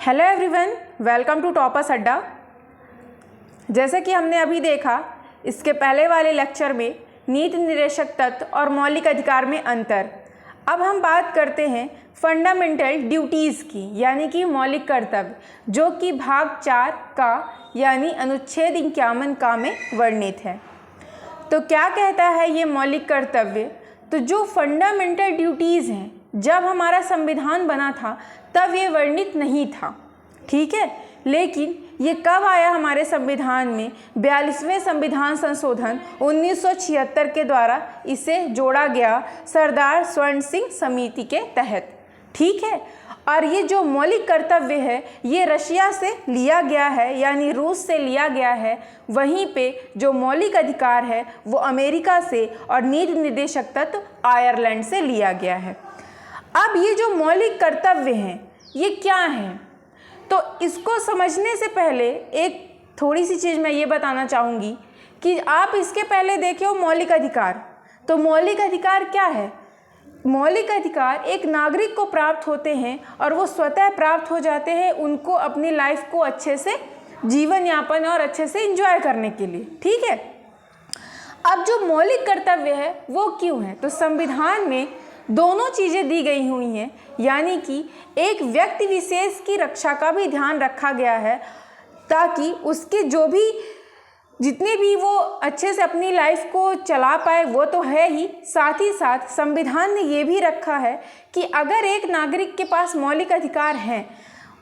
Hello everyone, welcome to Toppers Adda. जैसे कि हमने अभी देखा इसके पहले वाले लेक्चर में नीति निर्देशक तत्व और मौलिक अधिकार में अंतर। अब हम बात करते हैं फंडामेंटल ड्यूटीज़ की, यानी कि मौलिक कर्तव्य, जो कि भाग 4 का यानी अनुच्छेद 51 का में वर्णित है। तो क्या कहता है ये मौलिक कर्तव्य? तो जो फंडामेंटल ड्यूटीज़ हैं, जब हमारा संविधान बना था तब ये वर्णित नहीं था, ठीक है। लेकिन ये कब आया हमारे संविधान में? 42वें संविधान संशोधन 1976 के द्वारा इसे जोड़ा गया सरदार स्वर्ण सिंह समिति के तहत, ठीक है। और ये जो मौलिक कर्तव्य है ये रशिया से लिया गया है, यानी रूस से लिया गया है। वहीं पे जो मौलिक अधिकार है वो अमेरिका से और नीति निर्देशक तत्व आयरलैंड से लिया गया है। अब ये जो मौलिक कर्तव्य हैं ये क्या हैं? तो इसको समझने से पहले एक थोड़ी सी चीज़ मैं ये बताना चाहूँगी कि आप इसके पहले देखे हो मौलिक अधिकार। तो मौलिक अधिकार क्या है? मौलिक अधिकार एक नागरिक को प्राप्त होते हैं और वो स्वतः प्राप्त हो जाते हैं उनको अपनी लाइफ को अच्छे से जीवन यापन और अच्छे से एंजॉय करने के लिए, ठीक है। अब जो मौलिक कर्तव्य है वो क्यों है? तो संविधान में दोनों चीज़ें दी गई हुई हैं, यानी कि एक व्यक्ति विशेष की रक्षा का भी ध्यान रखा गया है ताकि उसके जो भी जितने भी वो अच्छे से अपनी लाइफ को चला पाए, वो तो है ही, साथ ही साथ संविधान ने ये भी रखा है कि अगर एक नागरिक के पास मौलिक अधिकार हैं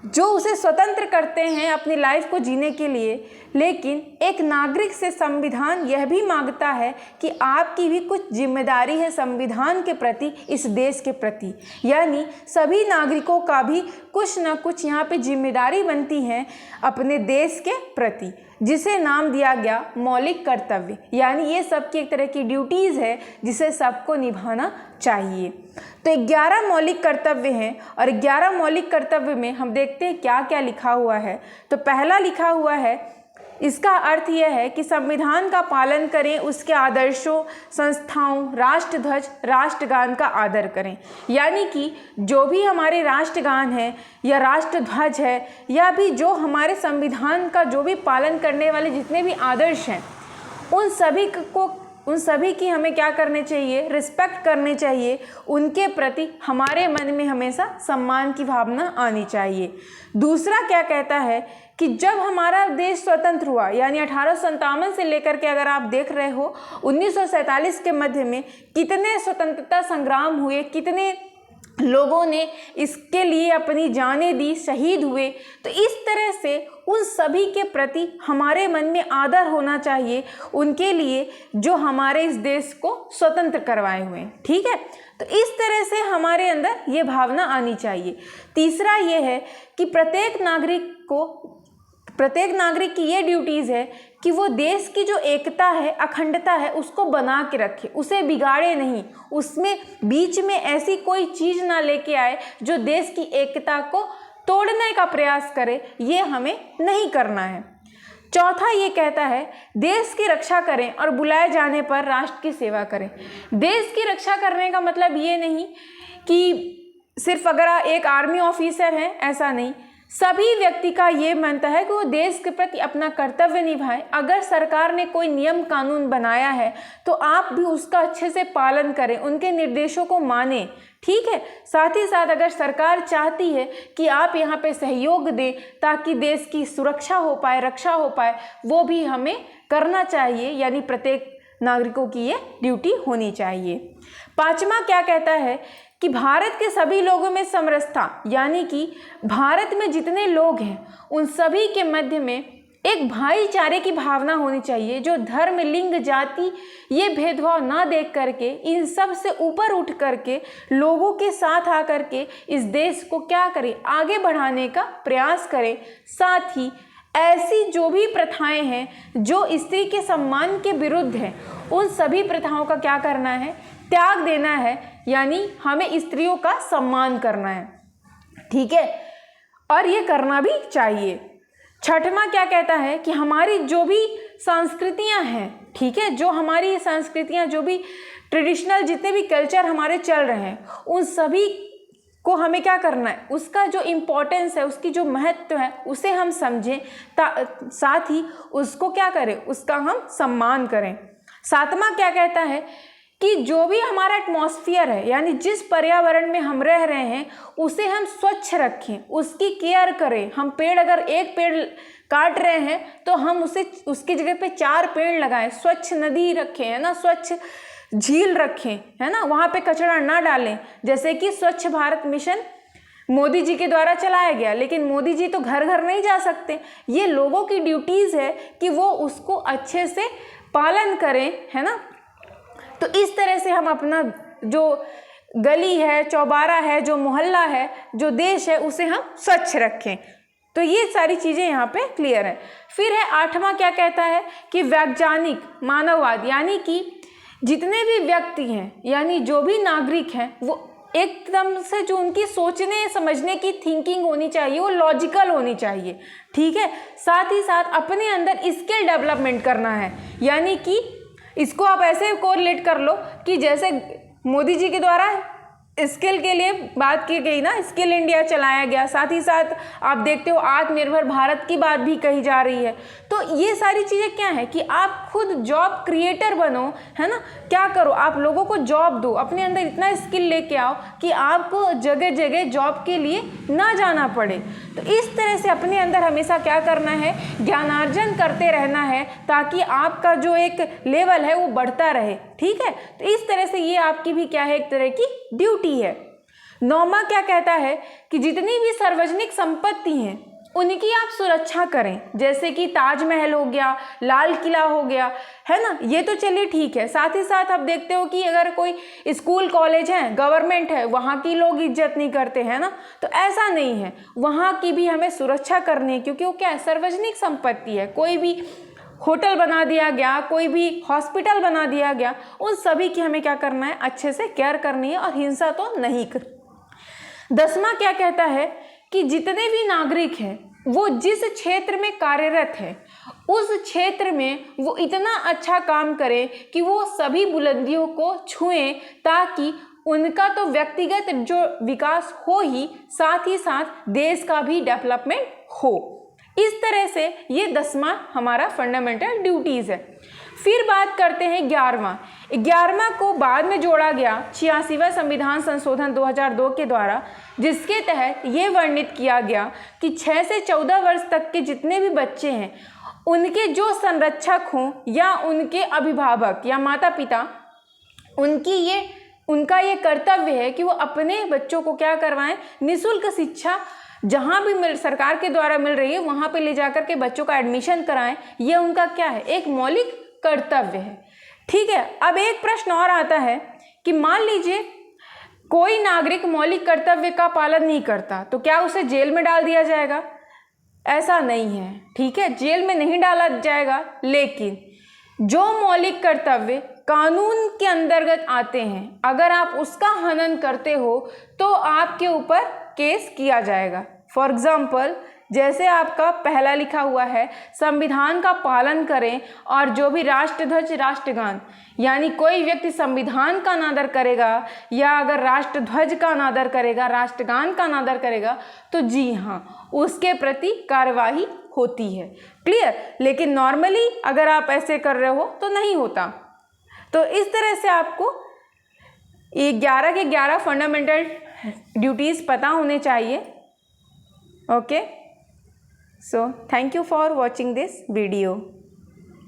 जो उसे स्वतंत्र करते हैं अपनी लाइफ को जीने के लिए, लेकिन एक नागरिक से संविधान यह भी मांगता है कि आपकी भी कुछ जिम्मेदारी है संविधान के प्रति, इस देश के प्रति। यानी सभी नागरिकों का भी कुछ ना कुछ यहाँ पे जिम्मेदारी बनती है अपने देश के प्रति, जिसे नाम दिया गया मौलिक कर्तव्य। यानी ये सबकी एक तरह की ड्यूटीज़ है जिसे सबको निभाना चाहिए। तो 11 मौलिक कर्तव्य हैं और 11 मौलिक कर्तव्य में हम देखते हैं क्या क्या लिखा हुआ है। तो पहला लिखा हुआ है, इसका अर्थ यह है कि संविधान का पालन करें, उसके आदर्शों, संस्थाओं, राष्ट्रध्वज, राष्ट्रगान का आदर करें। यानी कि जो भी हमारे राष्ट्रगान है या राष्ट्रध्वज है या भी जो हमारे संविधान का जो भी पालन करने वाले जितने भी आदर्श हैं, उन सभी की हमें क्या करने चाहिए? रिस्पेक्ट करनी चाहिए। उनके प्रति हमारे मन में हमेशा सम्मान की भावना आनी चाहिए। दूसरा क्या कहता है कि जब हमारा देश स्वतंत्र हुआ, यानी 1857 से लेकर के अगर आप देख रहे हो 1947 के मध्य में कितने स्वतंत्रता संग्राम हुए, कितने लोगों ने इसके लिए अपनी जानें दी, शहीद हुए। तो इस तरह से उन सभी के प्रति हमारे मन में आदर होना चाहिए, उनके लिए जो हमारे इस देश को स्वतंत्र करवाए हुए हैं, ठीक है। तो इस तरह से हमारे अंदर ये भावना आनी चाहिए। तीसरा ये है कि प्रत्येक नागरिक की ये ड्यूटीज़ है कि वो देश की जो एकता है, अखंडता है, उसको बना के रखे, उसे बिगाड़े नहीं, उसमें बीच में ऐसी कोई चीज़ ना लेके आए जो देश की एकता को तोड़ने का प्रयास करे। ये हमें नहीं करना है। चौथा ये कहता है देश की रक्षा करें और बुलाए जाने पर राष्ट्र की सेवा करें। देश की रक्षा करने का मतलब ये नहीं कि सिर्फ अगर एक आर्मी ऑफिसर है, ऐसा नहीं। सभी व्यक्ति का ये मानता है कि वो देश के प्रति अपना कर्तव्य निभाए। अगर सरकार ने कोई नियम कानून बनाया है तो आप भी उसका अच्छे से पालन करें, उनके निर्देशों को मानें, ठीक है। साथ ही साथ अगर सरकार चाहती है कि आप यहाँ पे सहयोग दें ताकि देश की सुरक्षा हो पाए, रक्षा हो पाए, वो भी हमें करना चाहिए। यानी प्रत्येक नागरिकों की ये ड्यूटी होनी चाहिए। पांचवा क्या कहता है कि भारत के सभी लोगों में समरसता, यानी कि भारत में जितने लोग हैं उन सभी के मध्य में एक भाईचारे की भावना होनी चाहिए, जो धर्म, लिंग, जाति ये भेदभाव ना देख करके इन सब से ऊपर उठ करके लोगों के साथ आकर के इस देश को क्या करें? आगे बढ़ाने का प्रयास करें। साथ ही ऐसी जो भी प्रथाएं हैं जो स्त्री के सम्मान के विरुद्ध हैं, उन सभी प्रथाओं का क्या करना है? त्याग देना है। यानी हमें स्त्रियों का सम्मान करना है, ठीक है, और ये करना भी चाहिए। छठवां क्या कहता है कि हमारी जो भी संस्कृतियां हैं, ठीक है, जो हमारी संस्कृतियां, जो भी ट्रेडिशनल जितने भी कल्चर हमारे चल रहे हैं, उन सभी को हमें क्या करना है, उसका जो इम्पोर्टेंस है, उसकी जो महत्व है उसे हम समझें, साथ ही उसको क्या करें, उसका हम सम्मान करें। सातवां क्या कहता है कि जो भी हमारा एटमॉस्फेयर है, यानी जिस पर्यावरण में हम रह रहे हैं उसे हम स्वच्छ रखें, उसकी केयर करें। हम पेड़, अगर एक पेड़ काट रहे हैं तो हम उसे उसकी जगह पे 4 पेड़ लगाएं, स्वच्छ नदी रखें, है ना, स्वच्छ झील रखें, है ना, वहाँ पे कचरा ना डालें। जैसे कि स्वच्छ भारत मिशन मोदी जी के द्वारा चलाया गया, लेकिन मोदी जी तो घर घर नहीं जा सकते, ये लोगों की ड्यूटीज़ है कि वो उसको अच्छे से पालन करें, है ना। तो इस तरह से हम अपना जो गली है, चौबारा है, जो मोहल्ला है, जो देश है, उसे हम स्वच्छ रखें। तो ये सारी चीज़ें यहाँ पे क्लियर है। फिर है 8वां क्या कहता है कि वैज्ञानिक मानववाद, यानी कि जितने भी व्यक्ति हैं, यानी जो भी नागरिक हैं, वो एकदम से जो उनकी सोचने समझने की थिंकिंग होनी चाहिए वो लॉजिकल होनी चाहिए, ठीक है। साथ ही साथ अपने अंदर स्किल डेवलपमेंट करना है, यानी कि इसको आप ऐसे कोरिलेट कर लो कि जैसे मोदी जी के द्वारा स्किल के लिए बात की गई ना, स्किल इंडिया चलाया गया, साथ ही साथ आप देखते हो आत्मनिर्भर भारत की बात भी कही जा रही है। तो ये सारी चीज़ें क्या है कि आप खुद जॉब क्रिएटर बनो, है ना, क्या करो, आप लोगों को जॉब दो, अपने अंदर इतना स्किल लेके आओ कि आपको जगह जगह जॉब के लिए ना जाना पड़े। तो इस तरह से अपने अंदर हमेशा क्या करना है, ज्ञानार्जन करते रहना है, ताकि आपका जो एक लेवल है वो बढ़ता रहे, ठीक है। तो इस तरह से ये आपकी भी क्या है, एक तरह की ड्यूटी है। 9वां क्या कहता है कि जितनी भी सार्वजनिक संपत्ति हैं उनकी आप सुरक्षा करें, जैसे कि ताजमहल हो गया, लाल किला हो गया, है ना, ये तो चलिए ठीक है। साथ ही साथ आप देखते हो कि अगर कोई स्कूल कॉलेज है, गवर्नमेंट है, वहाँ की लोग इज्जत नहीं करते हैं ना, तो ऐसा नहीं है, वहाँ की भी हमें सुरक्षा करनी है, क्योंकि वो क्या है, सार्वजनिक संपत्ति है। कोई भी होटल बना दिया गया, कोई भी हॉस्पिटल बना दिया गया, उन सभी की हमें क्या करना है, अच्छे से केयर करनी है और हिंसा तो नहीं कर। 10वां क्या कहता है कि जितने भी नागरिक हैं वो जिस क्षेत्र में कार्यरत है उस क्षेत्र में वो इतना अच्छा काम करें कि वो सभी बुलंदियों को छुएं, ताकि उनका तो व्यक्तिगत जो विकास हो ही, साथ ही साथ देश का भी डेवलपमेंट हो। इस तरह से ये 10वां हमारा फंडामेंटल ड्यूटीज़ है। फिर बात करते हैं 11वां को बाद में जोड़ा गया 86वां संविधान संशोधन 2002 के द्वारा, जिसके तहत ये वर्णित किया गया कि 6 से 14 वर्ष तक के जितने भी बच्चे हैं उनके जो संरक्षक हों या उनके अभिभावक या माता पिता, उनका ये कर्तव्य है कि वो अपने बच्चों को क्या करवाएं, निःशुल्क शिक्षा जहाँ भी सरकार के द्वारा मिल रही है वहाँ पे ले जाकर के बच्चों का एडमिशन कराएं। ये उनका क्या है, एक मौलिक कर्तव्य है, ठीक है। अब एक प्रश्न और आता है कि मान लीजिए कोई नागरिक मौलिक कर्तव्य का पालन नहीं करता, तो क्या उसे जेल में डाल दिया जाएगा? ऐसा नहीं है, ठीक है, जेल में नहीं डाला जाएगा, लेकिन जो मौलिक कर्तव्य कानून के अंतर्गत आते हैं, अगर आप उसका हनन करते हो तो आपके ऊपर केस किया जाएगा। फॉर एग्जाम्पल, जैसे आपका पहला लिखा हुआ है, संविधान का पालन करें और जो भी राष्ट्रध्वज राष्ट्रगान, यानी कोई व्यक्ति संविधान का अनादर करेगा या अगर राष्ट्रध्वज का अनादर करेगा, राष्ट्रगान का अनादर करेगा, तो जी हाँ, उसके प्रति कार्यवाही होती है। क्लियर? लेकिन नॉर्मली अगर आप ऐसे कर रहे हो तो नहीं होता। तो इस तरह से आपको ये 11 के 11 फंडामेंटल ड्यूटीज़ पता होने चाहिए। Okay, so thank you for watching this video.